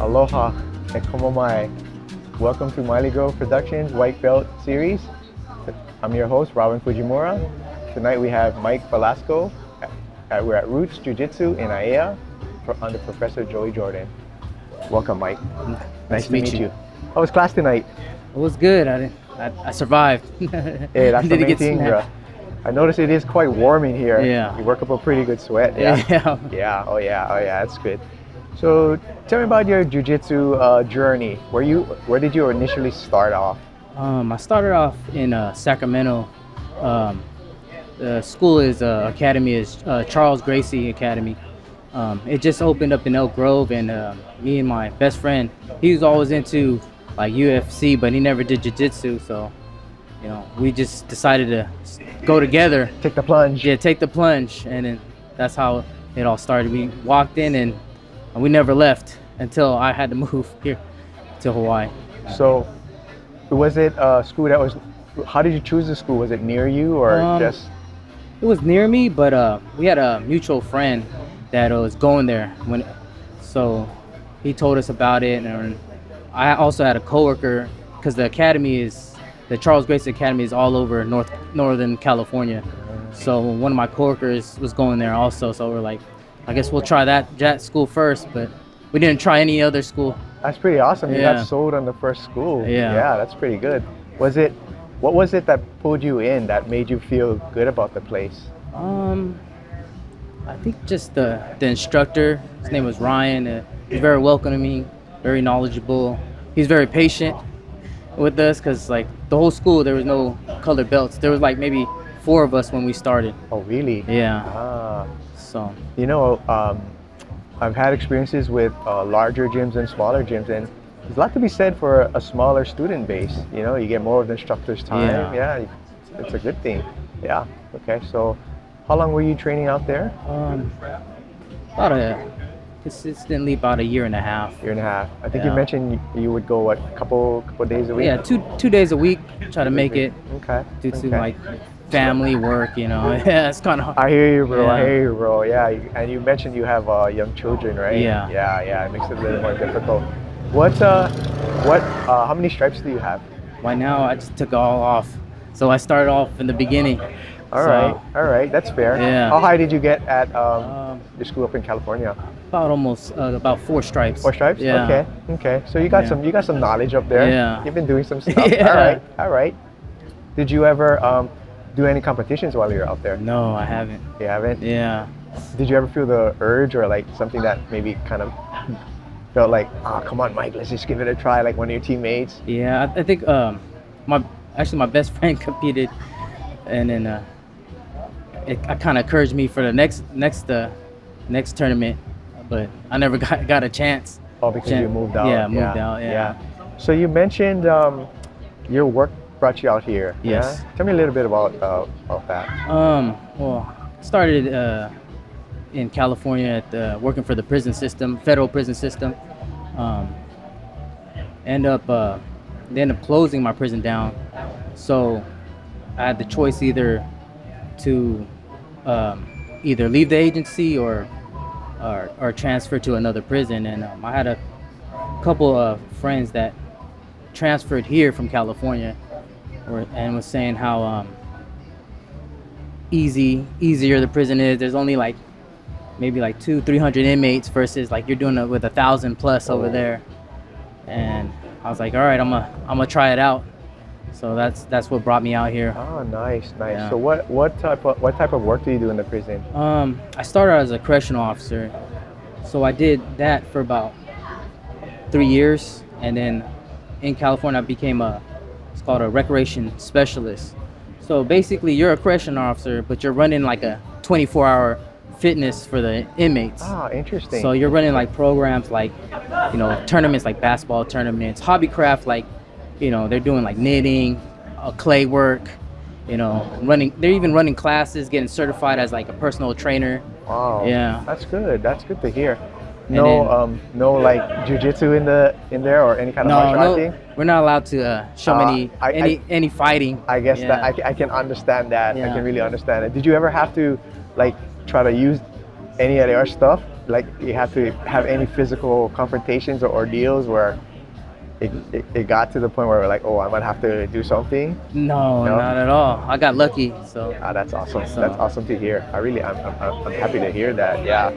Aloha and komomai. Welcome to Miley Grove Productions White Belt Series. I'm your host, Robin Fujimura. Tonight we have Mike Velasco. We're at Roots Jiu-Jitsu in Aiea under Professor Joey Jordan. Welcome, Mike. Nice to meet you. How was class tonight? It was good. I survived. Hey, that's the main thing, bro. I noticed it is quite warm in here. Yeah. You work up a pretty good sweat. Yeah. Yeah. Oh yeah. That's good. So tell me about your jiu-jitsu journey. Where did you initially start off? I started off in Sacramento. The school academy is Charles Gracie Academy. It just opened up in Elk Grove, and me and my best friend, he was always into like UFC, but he never did jiu-jitsu. So, we just decided to go together. Take the plunge. Yeah, take the plunge, and then that's how it all started. We walked in, and we never left until I had to move here to Hawaii. So, was it a school that was? How did you choose the school? Was it near you or just? It was near me, but we had a mutual friend that was going there so he told us about it, and I also had a coworker because the Charles Gracie Academy is all over Northern California. So one of my coworkers was going there also, so we're like, I guess we'll try that school first, but we didn't try any other school. That's pretty awesome. You Yeah. got sold on the first school. Yeah, that's pretty good. What was it that pulled you in, that made you feel good about the place? I think just the instructor, his name was Ryan. He's very welcoming, very knowledgeable. He's very patient with us because like the whole school, there was no colored belts. There was like maybe 4 of us when we started. Oh, really? Yeah. So. I've had experiences with larger gyms and smaller gyms, and there's a lot to be said for a smaller student base. You get more of the instructor's time. Yeah, it's a good thing. Yeah. Okay. So, how long were you training out there? Consistently about a year and a half. I think you mentioned you would go a couple days a week. Yeah, two days a week. Try to make it. Okay. Due to like family work, Yeah, it's kind of hard. I hear you, bro. Yeah, and you mentioned you have young children, right? Yeah. Yeah. It makes it a little more difficult. How many stripes do you have? Right now, I just took all off. So I started off in the beginning. All right, that's fair. Yeah. How high did you get at your school up in California? About 4 stripes. 4 stripes? Yeah. Okay. So you got some knowledge up there. Yeah. You've been doing some stuff. Yeah. All right. Did you ever do any competitions while you were out there? No, I haven't. You haven't? Yeah. Did you ever feel the urge or like something that maybe kind of felt like, come on, Mike, let's just give it a try, like one of your teammates? Yeah, I think my best friend competed, and then it kind of encouraged me for the next tournament, but I never got a chance. Oh, because you moved out. Yeah, moved out. Yeah. So you mentioned your work brought you out here. Yes. Yeah? Tell me a little bit about that. Well, started in California at working for the prison system, federal prison system. They end up closing my prison down, so I had the choice either to leave the agency or transfer to another prison. And I had a couple of friends that transferred here from California, and was saying how easier the prison is. There's only maybe 200-300 inmates versus like you're doing it with 1,000 plus over there. And I was like, all right, I'm gonna try it out. So that's what brought me out here. Oh, nice. Yeah. So what type of work do you do in the prison? I started as a correctional officer, so I did that for about 3 years, and then in California I became it's called a recreation specialist. So basically, you're a correctional officer, but you're running like a 24-hour fitness for the inmates. Ah, interesting. So you're running like programs like, tournaments like basketball tournaments, hobbycraft, like, they're doing like knitting, clay work, they're even running classes, getting certified as like a personal trainer. Wow. Yeah. That's good to hear. No like jiu-jitsu in there or any kind of martial art thing? We're not allowed to show any fighting. I guess that I can understand that. I can really understand it. Did you ever have to like try to use any of their stuff like you have to have any physical confrontations or ordeals where it got to the point where we're like, oh, I might have to do something? No, No? not at all. I got lucky, so. Ah, that's awesome. So- That's awesome to hear. I'm happy to hear that. Yeah.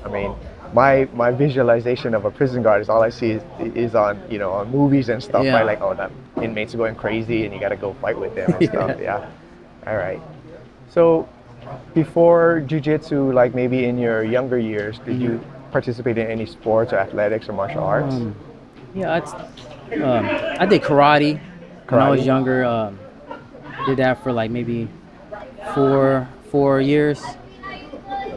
I mean, my visualization of a prison guard is all I see is on on movies and stuff. Yeah. Right? Like, oh, that inmate's going crazy and you got to go fight with them and stuff. Yeah. All right. So before jiu-jitsu, like maybe in your younger years, did you participate in any sports or athletics or martial arts? Yeah, I did karate when I was Karate? younger. Did that for like maybe 4 years,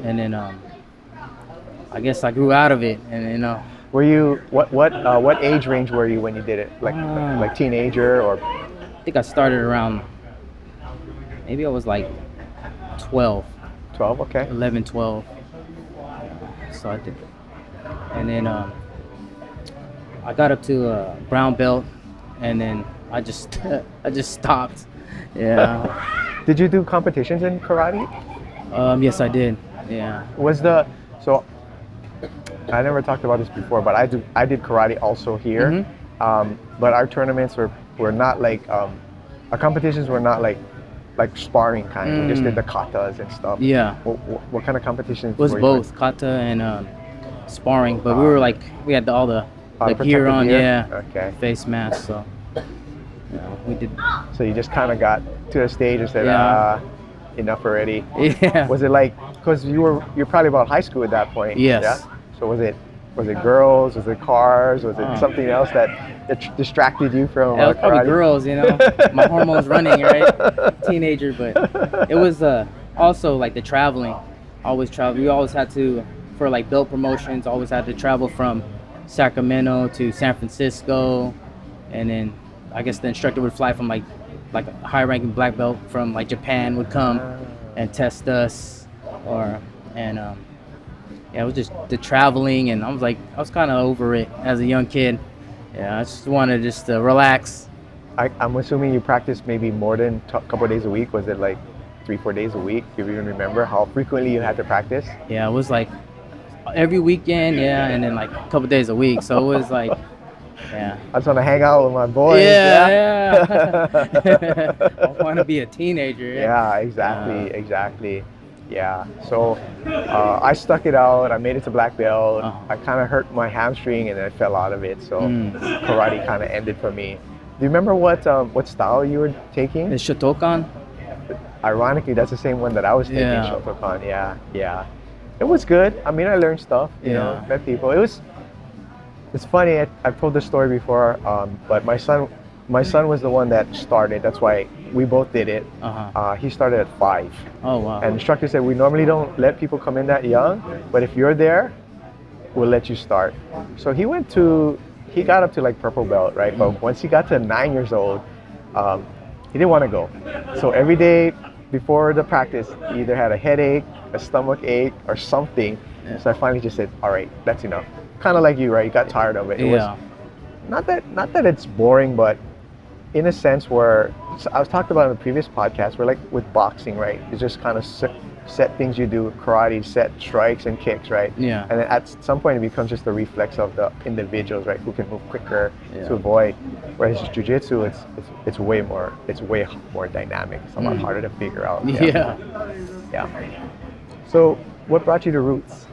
and then I guess I grew out of it, and Were you what age range were you when you did it? Like teenager or I think I started around maybe I was like 12, 12? Okay. 11, 12. So I did, and then I got up to brown belt, and then I just I just stopped. Yeah. Did you do competitions in karate? Yes, I did. Yeah. So I never talked about this before, but I did karate also here. But our tournaments were not like our competitions were not like sparring kind. We just did the katas and stuff. Yeah. What kind of competitions? It was were you both kata and sparring, but we were like we had all the gear protective on, gear? yeah, Okay. face mask. So we did. So you just kind of got to a stage and said, Yeah. enough already. Yeah. Was it like, because you're probably about high school at that point? Yes. Yeah? So was it girls? Was it cars? Was it something else that distracted you from It was probably karate? girls, my hormones running, right? Teenager, but it was also like the traveling. Always travel. We always had to, for like belt promotions, always had to travel from Sacramento to San Francisco, and then I guess the instructor would fly from like a high-ranking black belt from like Japan would come and test us, yeah, it was just the traveling, and I was kind of over it as a young kid. Yeah, I just wanted just to relax. I'm assuming you practiced maybe more than a couple of days a week. Was it like 3-4 days a week? Do you even remember how frequently you had to practice? Yeah, it was like every weekend, yeah, and then like a couple days a week. So it was like, yeah. I just want to hang out with my boys. Yeah. I want to be a teenager. Yeah, exactly. Yeah. So I stuck it out. I made it to black belt. I kind of hurt my hamstring and then I fell out of it. So karate kind of ended for me. Do you remember what style you were taking? The Shotokan. Ironically, that's the same one that I was taking. Yeah. Shotokan. Yeah. It was good. I mean, I learned stuff. You know, met people. It's funny. I've told this story before, but my son was the one that started. That's why we both did it. He started at 5. Oh wow. And the instructor said, we normally don't let people come in that young, but if you're there, we'll let you start. So he got up to like purple belt, right? But once he got to 9 years old, he didn't want to go. So every day before the practice, he either had a headache, a stomach ache, or something. So I finally just said, all right, that's enough. Kind of like you, right? You got tired of it. It was not that it's boring, but in a sense where I was talked about in the previous podcast, where like with boxing, right? It's just kind of set things you do. Karate, set strikes and kicks, right? Yeah. And then at some point it becomes just a reflex of the individuals, right? Who can move quicker to avoid. Whereas jiu-jitsu, it's way more dynamic. It's a lot harder to figure out. Yeah. So what brought you to Roots?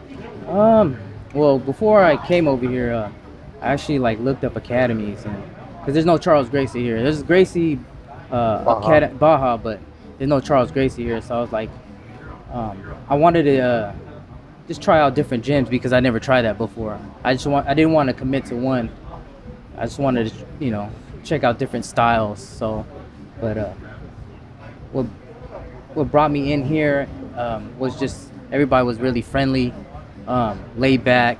Well, before I came over here, I actually like looked up academies, because there's no Charles Gracie here. There's Gracie Baja, but there's no Charles Gracie here. So I was like, I wanted to just try out different gyms because I never tried that before. I didn't want to commit to one. I just wanted to, check out different styles. So, but what brought me in here was just everybody was really friendly, laid back,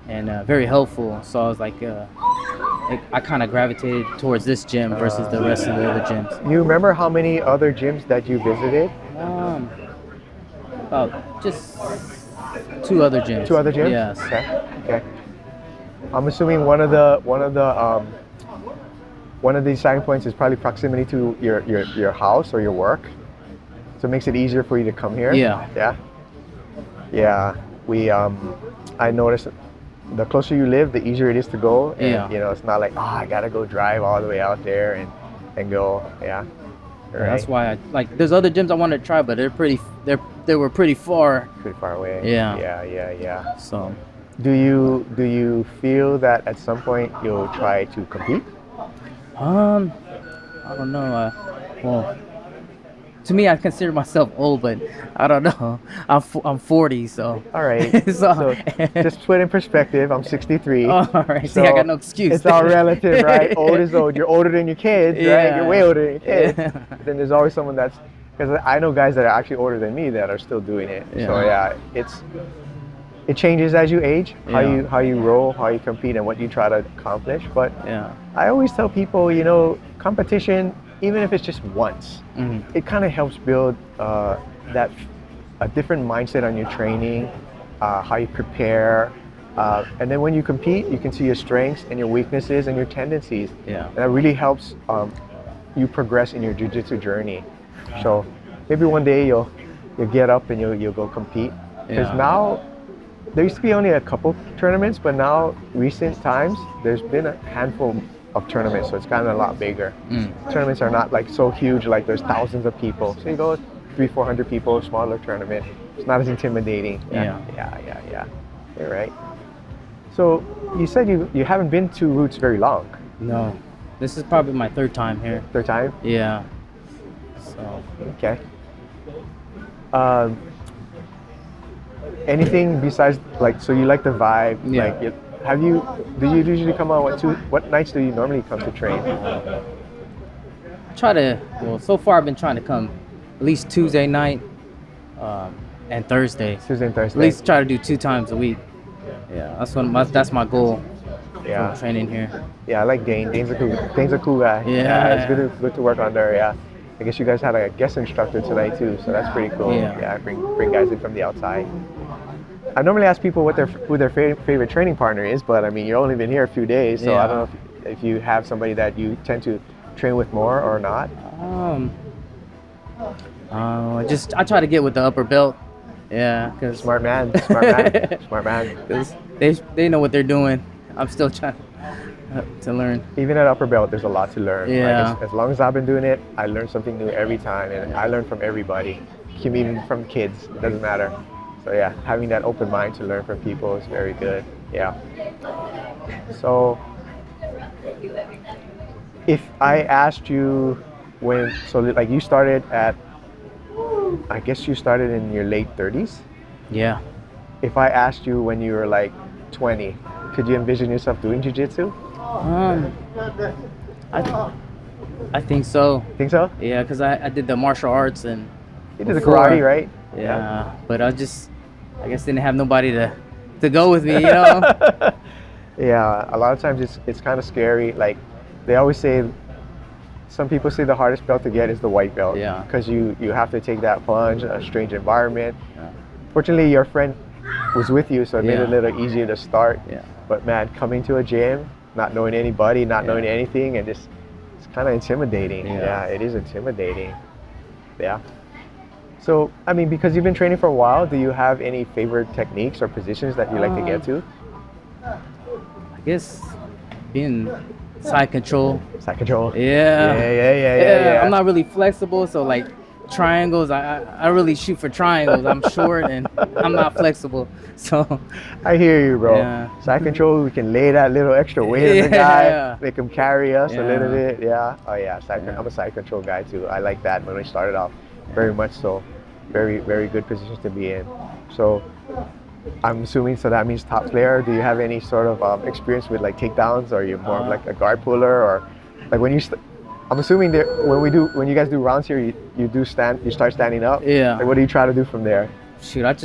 and very helpful. So I was like, I kind of gravitated towards this gym versus the rest of the other gyms. You remember how many other gyms that you visited? About just 2 other gyms. 2 other gyms? Yes. Okay. I'm assuming one of these selling points is probably proximity to your house or your work. So it makes it easier for you to come here. Yeah. Yeah. we I noticed the closer you live, the easier it is to go. And, Yeah. you know, it's not like, oh, I gotta go drive all the way out there and go. Yeah. Right. That's why I like. There's other gyms I wanted to try, but they were pretty far. Pretty far away. Yeah. Yeah. So Do you feel that at some point you'll try to compete? I don't know. Well, to me, I consider myself old, but I don't know. I'm 40, so. All right. So- So just put in perspective. I'm 63. All right. See, I got no excuse. It's all relative, right? Old is old. You're older than your kids, right? Yeah. You're way older than your kids. Yeah. Then there's always someone that's, because I know guys that are actually older than me that are still doing it. So Yeah. yeah, it changes as you age, Yeah. how you roll, how you compete, and what you try to accomplish. But Yeah. I always tell people, you know, competition, even if it's just once, Mhm. it kind of helps build a different mindset on your training, how you prepare, and then when you compete, you can see your strengths and your weaknesses and your tendencies. Yeah. And that really helps you progress in your jiu-jitsu journey. So maybe one day you'll get up and you'll go compete. Because Yeah. now there used to be only a couple tournaments, but now recent times there's been a handful of tournaments, so it's gotten a lot bigger. Tournaments are not like so huge, like there's thousands of people. So you go 300-400 people, smaller tournament. It's not as intimidating. Yeah. You're right. So you said you haven't been to Roots very long. No, this is probably my third time here. Third time? Yeah. So Okay. Anything besides, like, so you like the vibe? Yeah. Like, do you usually come on what nights do you normally come to train? so far I've been trying to come at least Tuesday night and Thursday. Tuesday and Thursday. At least try to do 2 times a week. Yeah, that's my goal Yeah. from training here. Yeah, I like Dane. Dane's a cool guy. Yeah. It's good to work under. Yeah. I guess you guys had a guest instructor tonight too, so that's pretty cool. Yeah. Bring guys in from the outside. I normally ask people who their favorite training partner is, but I mean, you've only been here a few days, so I don't know if you have somebody that you tend to train with more or not. I try to get with the upper belt. Yeah, cause Smart man. Smart man. 'cause they know what they're doing. I'm still trying to learn. Even at upper belt, there's a lot to learn. Yeah. Like, as long as I've been doing it, I learn something new every time, and I learn from everybody, even from kids. It doesn't matter. So yeah, having that open mind to learn from people is very good. Yeah. So if I asked you like you started I guess you started in your late 30s. Yeah. If I asked you when you were like 20, could you envision yourself doing jiu-jitsu? I think so. Think so? Yeah, cause I did the martial arts and You did the before. karate, right? Yeah, but I guess didn't have nobody to go with me, you know. Yeah, a lot of times it's kind of scary. Like they always say, some people say the hardest belt to get is the white belt. Yeah. Because you have to take that plunge, a strange environment. Yeah. Fortunately, your friend was with you, so it made it a Yeah. little easier to start. Yeah. But man, coming to a gym, not knowing anybody, not knowing anything, and it's kind of intimidating. Yeah. Yeah, it is intimidating. Yeah. So, I mean, because you've been training for a while, do you have any favorite techniques or positions that you like to get to? I guess being side control. Side control. Yeah. Yeah. I'm not really flexible, so like triangles, I really shoot for triangles. I'm short and I'm not flexible, so. I hear you, bro. Yeah. Side control, we can lay that little extra weight on the guy, make him carry us a little Yeah. bit. Yeah. Oh yeah, I'm a side control guy too. I like that when we started off, very much so. Very, very good positions to be in. So I'm assuming, so that means top player. Do you have any sort of experience with like takedowns, or are you more of like a guard puller, or like when you I'm assuming that when you guys do rounds here, you start standing up. Yeah. Like what do you try to do from there? Shoot, I'm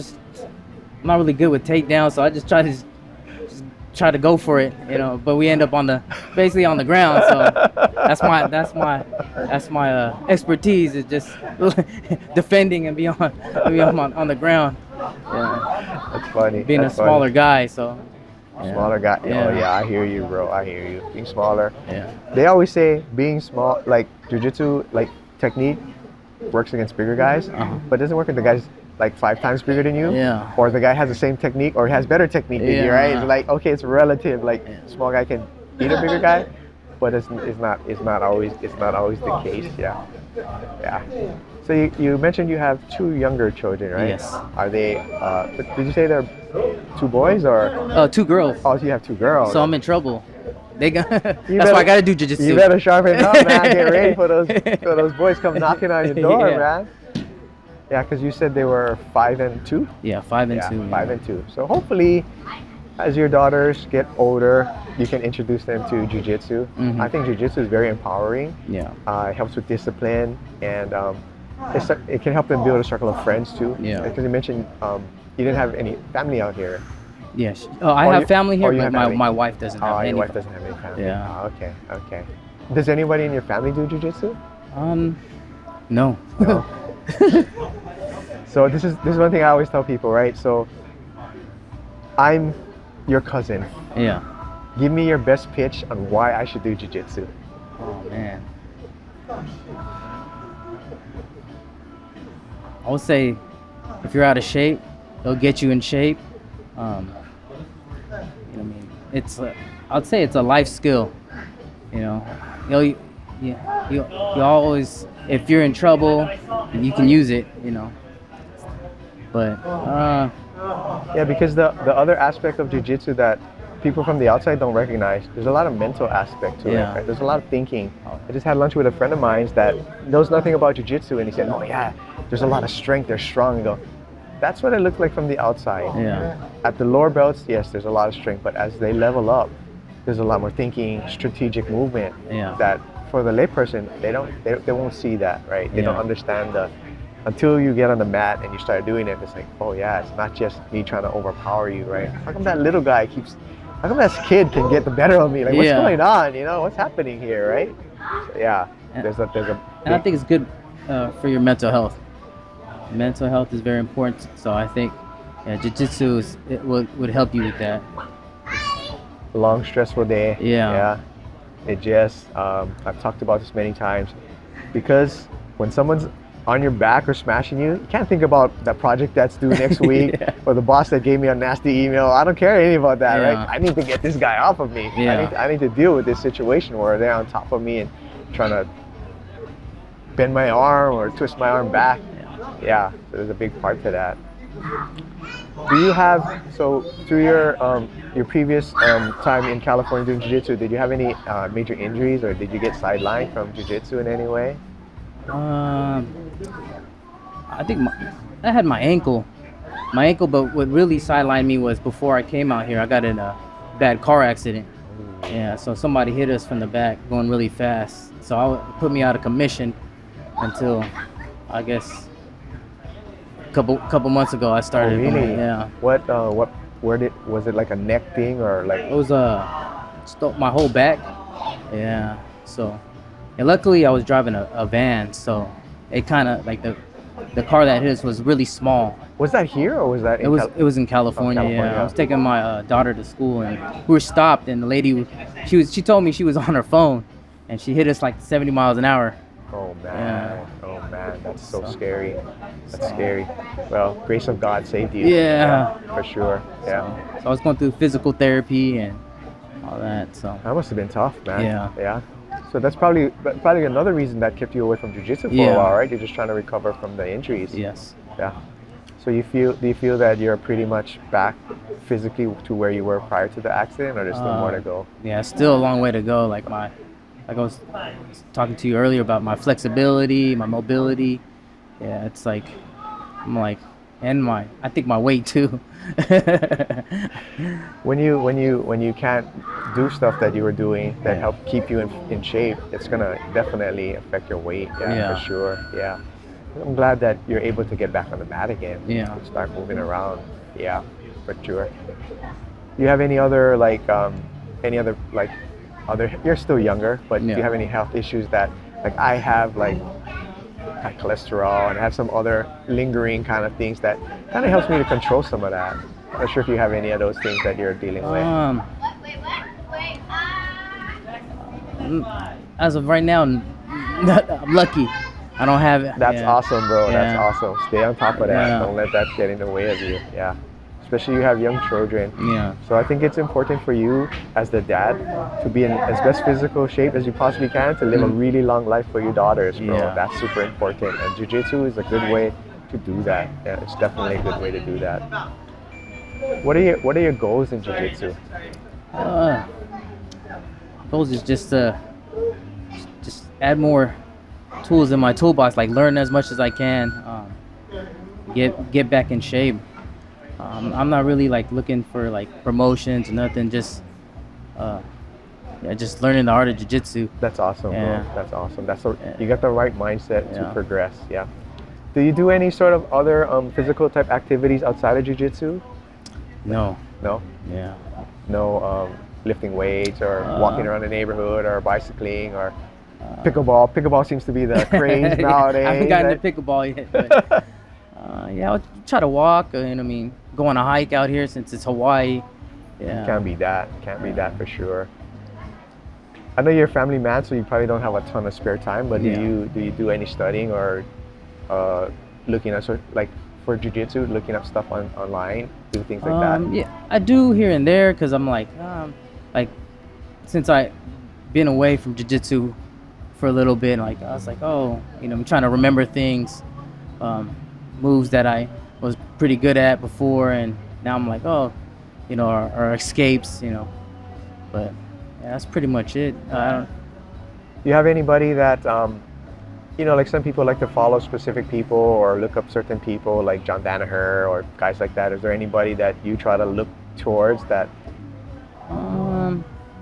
not really good with takedowns, so I just try to go for it, you know. But we end up basically on the ground, so that's my expertise is just defending and be on the ground. Yeah. That's funny. Being That's a smaller guy, so. Yeah. Smaller guy. Yeah. Oh yeah, I hear you, bro. I hear you. Being smaller. Yeah. They always say being small, like jiu-jitsu, like technique works against bigger guys, but it doesn't work with the guys like 5 times bigger than you, Yeah. or the guy has the same technique or has better technique than you, right? Yeah. It's like, okay, it's relative. Like Yeah. small guy can beat a bigger guy, but it's not always the case. Yeah, yeah. So you mentioned you have 2 younger children, right? Yes. Are they? Did you say they're 2 boys or? 2 girls. Oh, so you have 2 girls. So I'm in trouble. They got. That's better- why I gotta do jujitsu. You better sharpen up, man. Get ready for those boys come knocking on your door, Yeah. man. Yeah, because you said they were 5 and 2. Yeah, 5 and Yeah, 2. 5 and 2. So hopefully, as your daughters get older, you can introduce them to jujitsu. Mhm. I think jujitsu is very empowering. Yeah. It helps with discipline, and it can help them build a circle of friends too. Yeah. Because you mentioned you didn't have any family out here. Yes. Oh, I Oh, have you- family oh, here, you but have family. my wife doesn't have Oh, any. your wife doesn't have any family. Yeah. Oh, okay, okay. Does anybody in your family do jujitsu? No. No. So this is one thing I always tell people, right? So I'm your cousin. Yeah. Give me your best pitch on why I should do jiu-jitsu. Oh man. I would say, if you're out of shape, they'll get you in shape. You know what I mean? I'd say it's a life skill. You know, you always, if you're in trouble, you can use it. You know. But Yeah, because the other aspect of jiu-jitsu that people from the outside don't recognize, there's a lot of mental aspect to it. Yeah. Right? There's a lot of thinking. I just had lunch with a friend of mine that knows nothing about jiu-jitsu, and he said, "Oh yeah, there's a lot of strength. They're strong." I go, "That's what it looks like from the outside." yeah, At the lower belts, yes, there's a lot of strength, but as they level up, there's a lot more thinking, strategic movement. Yeah. That for the layperson, they won't see that, right? They don't Yeah. understand until you get on the mat and you start doing it. It's like, oh yeah, it's not just me trying to overpower you, right? How come that little guy how come that kid can get the better of me? Like, what's Yeah. going on? You know, what's happening here, right? So, yeah, And- there's a. and I think it's good for your mental health. Mental health is very important. So I think jiu-jitsu would help you with that. long stressful day. Yeah. It just I've talked about this many times, because when someone's on your back or smashing you, you can't think about that project that's due next week Yeah. or the boss that gave me a nasty email. I don't care any about that, Yeah. right? I need to get this guy off of me. Yeah. I need to deal with this situation where they're on top of me and trying to bend my arm or twist my arm back. Yeah, so there's a big part to that. Do you have, so through your previous time in California doing jiu-jitsu, did you have any major injuries, or did you get sidelined from jiu-jitsu in any way? I think I had my ankle. But what really sidelined me was before I came out here, I got in a bad car accident. Yeah, so somebody hit us from the back going really fast. So put me out of commission until, I guess, a couple months ago I started. Oh, really? Yeah. Was it like a neck thing, or like? It was my whole back. Yeah. So, and luckily I was driving a van, so it kind of like the car that hit us was really small. Was that here, or was that? It was in California. California. Yeah, I was taking my daughter to school, and we were stopped, and the lady, she told me she was on her phone, and she hit us like 70 miles an hour. Oh man, Yeah. oh man, that's so scary. That's scary. Well, grace of God saved you. Yeah. For sure. Yeah. So I was going through physical therapy and all that. So That must have been tough, man. Yeah. Yeah. So that's probably another reason that kept you away from jiu-jitsu for a Yeah. while, right? You're just trying to recover from the injuries. yes. Yeah. So do you feel that you're pretty much back physically to where you were prior to the accident, or there's still more to go? Yeah, still a long way to go. Like I was talking to you earlier about my flexibility, my mobility. Yeah, it's like and I think my weight too. When you can't do stuff that you were doing that Yeah. help keep you in shape, it's gonna definitely affect your weight. Yeah, Yeah. for sure. Yeah. I'm glad that you're able to get back on the mat again. Yeah. And start moving around. Yeah, for sure. Do you have any other you're still younger, but do Yeah. you have any health issues that, like, I have, like high cholesterol and have some other lingering kind of things that kind of helps me to control some of that? I'm not sure if you have any of those things that you're dealing with. As of right now, I'm lucky. I don't have it. That's yeah. awesome, bro. That's Yeah. awesome. Stay on top of that. Yeah. Don't let that get in the way of you. Yeah. Especially you have young children. Yeah. So I think it's important for you as the dad to be in as best physical shape as you possibly can to live a really long life for your daughters, bro. Yeah. That's super important. And jiu-jitsu is a good way to do that. Yeah, it's definitely a good way to do that. What are your goals in jiu-jitsu? Goals is just add more tools in my toolbox, like learn as much as I can, get back in shape. I'm not really like looking for like promotions or nothing. Just just learning the art of jiu-jitsu. That's awesome, Yeah. bro. That's awesome. You got the right mindset to Yeah. progress. Yeah. Do you do any sort of other physical type activities outside of jiu-jitsu? No. No. Yeah. No lifting weights or walking around the neighborhood or bicycling or pickleball. Pickleball seems to be the craze nowadays. I haven't gotten right? to pickleball yet, but I'll try to walk. And I mean, go on a hike out here since it's Hawaii. Yeah. Can't be that. Can't be that for sure. I know you're a family man, so you probably don't have a ton of spare time. But Yeah. do you do any studying or looking at like for jiu-jitsu, looking up stuff online, do things like that? Yeah, I do here and there because I'm like since I been away from jiu-jitsu for a little bit, like I was like, oh, I'm trying to remember things, moves that I was pretty good at before, and now I'm like, oh, or escapes, but yeah, that's pretty much it. I don't. Do you have anybody that like some people like to follow specific people or look up certain people like John Danaher or guys like that? Is there anybody that you try to look towards that?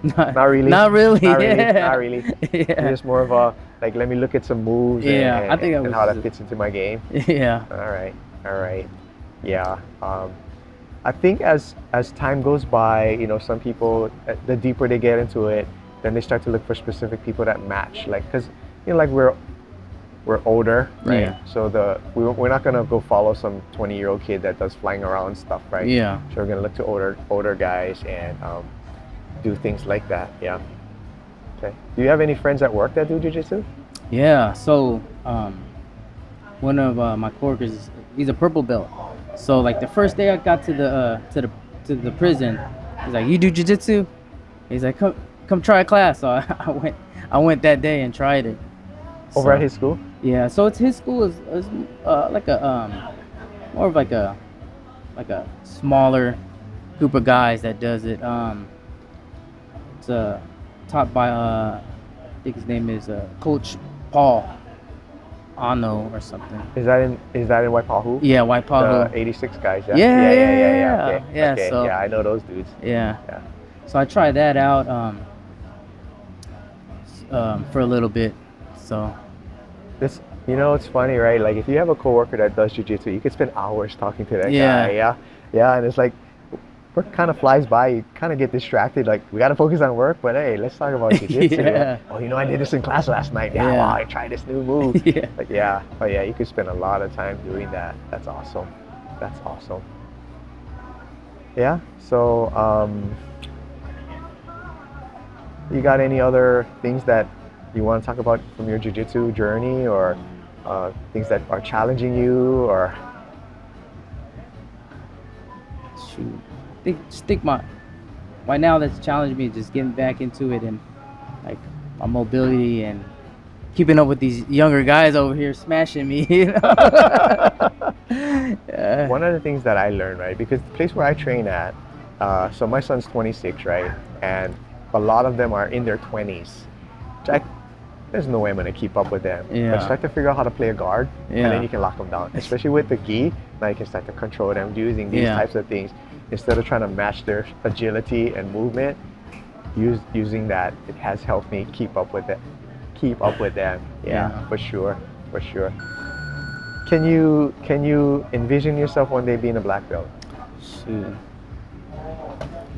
Not really. Not really. Not really. Yeah. Not really. Yeah. You're just more of a like, let me look at some moves Yeah, and, I think I and was how that just- fits into my game. Yeah. All right. Yeah. I think as time goes by, some people, the deeper they get into it, then they start to look for specific people that match. Like, because like we're older, right? Yeah. So we're not gonna go follow some 20-year-old kid that does flying around stuff, right? Yeah. So we're gonna look to older guys and do things like that. Yeah. Okay. Do you have any friends at work that do jiu-jitsu? Yeah, so one of my coworkers, he's a purple belt. So like the first day I got to the prison, he's like, "You do jiu-jitsu?" He's like, "Come try a class." So I went that day and tried it. Over So- at his school? Yeah, so his school is like a more of like a smaller group of guys that does it. It's taught by I think his name is Coach Paul Ano or something. Is that in Waipahu? Yeah, White Paul. The 86 guys, yeah? Yeah. Okay. Yeah, Okay. so- Yeah, I know those dudes. Yeah. Yeah. So I tried that out for a little bit. So This, it's funny, right? Like if you have a coworker that does jiu-jitsu, you could spend hours talking to that Yeah. guy. Yeah. Yeah, and it's like work kind of flies by. You kind of get distracted. Like we got to focus on work, but hey, let's talk about jiu-jitsu. Yeah. Oh, I did this in class last night. Yeah. Yeah. Wow, I tried this new move. Yeah. But yeah. Oh yeah, you could spend a lot of time doing that. That's awesome. That's awesome. Yeah. So, you got any other things that you want to talk about from your jiu-jitsu journey, or things that are challenging you, or? shoot, right now that's challenging me is just getting back into it and like my mobility and keeping up with these younger guys over here smashing me. Yeah. One of the things that I learned, right, because the place where I train at, so my son's 26, right, and a lot of them are in their 20s. There's no way I'm going to keep up with them. Yeah. But start to figure out how to play a guard, and Yeah. then you can lock them down. Especially with the gi, now you can start to control them using these Yeah. types of things. Instead of trying to match their agility and movement, using that, it has helped me keep up with them. Yeah, Yeah. for sure. Can you envision yourself one day being a black belt? Shoot.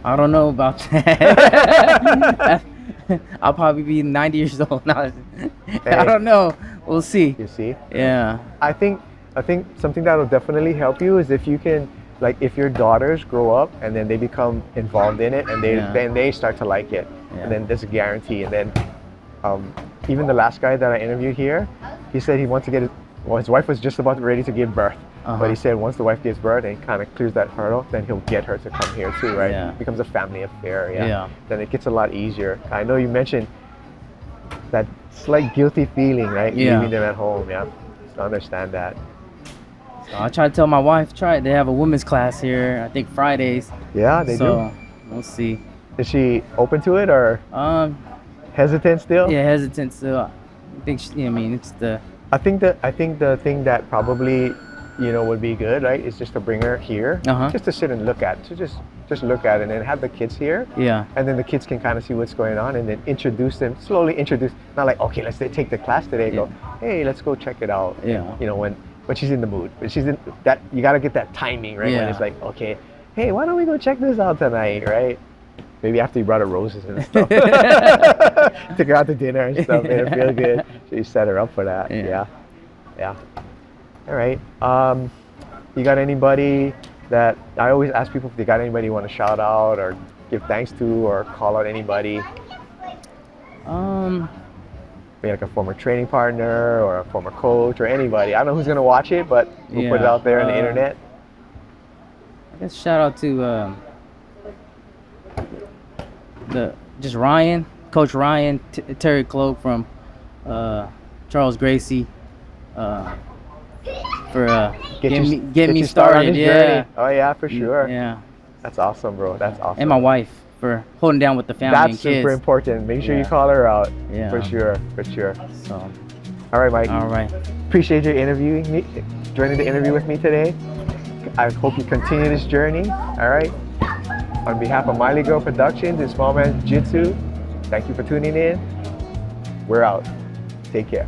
I don't know about that. I'll probably be 90 years old now. I don't know. We'll see. You see? Yeah. I think something that will definitely help you is if you can, like, if your daughters grow up and then they become involved in it and then they start to like it, Yeah. and then there's a guarantee. And then even the last guy that I interviewed here, he said he wants to get his wife was just about ready to give birth. Uh-huh. But he said once the wife gives birth and kind of clears that hurdle, then he'll get her to come here too, right? Yeah. It becomes a family affair, Yeah. Then it gets a lot easier. I know you mentioned that slight guilty feeling, right? Yeah. Leaving them at home, yeah. I understand that. So I try to tell my wife, they have a women's class here, I think Fridays. Yeah, they So we'll see. do. Is she open to it or hesitant still? Yeah, hesitant. So I think I mean it's the I think the thing that probably would be good, right, is just to bring her here, Uh-huh. just to sit and look at, to just look at it, and then have the kids here, yeah. and then the kids can kind of see what's going on, and then slowly introduce, not like, okay, let's take the class today. Go, hey, let's go check it out. Yeah. And, when she's in the mood, when she's in that, you got to get that timing, right? When Yeah. it's like, okay, hey, why don't we go check this out tonight, right? Maybe after you brought her roses and stuff. Took her out to dinner and stuff, made her feel good. So you set her up for that. Yeah. Yeah. All right. You got anybody that I always ask people if they got anybody you want to shout out or give thanks to or call out anybody? Maybe like a former training partner or a former coach or anybody. I don't know who's gonna watch it, but we'll put it Yeah, out there on the internet. I guess shout out to just Ryan, Coach Ryan, Terry Cloak from Charles Gracie, for getting me started. on this Yeah. journey. Oh yeah, for sure. Yeah. That's awesome, bro. That's awesome. And my wife for holding down with the family That's and kids. super important. Make sure you Yeah. call her out. Yeah. For sure. So, All right, Mike. all right. Appreciate you interviewing me, joining the interview with me today. I hope you continue this journey. All right. On behalf of Miley Girl Productions and Small Man Jiu-Jitsu, thank you for tuning in. We're out. Take care.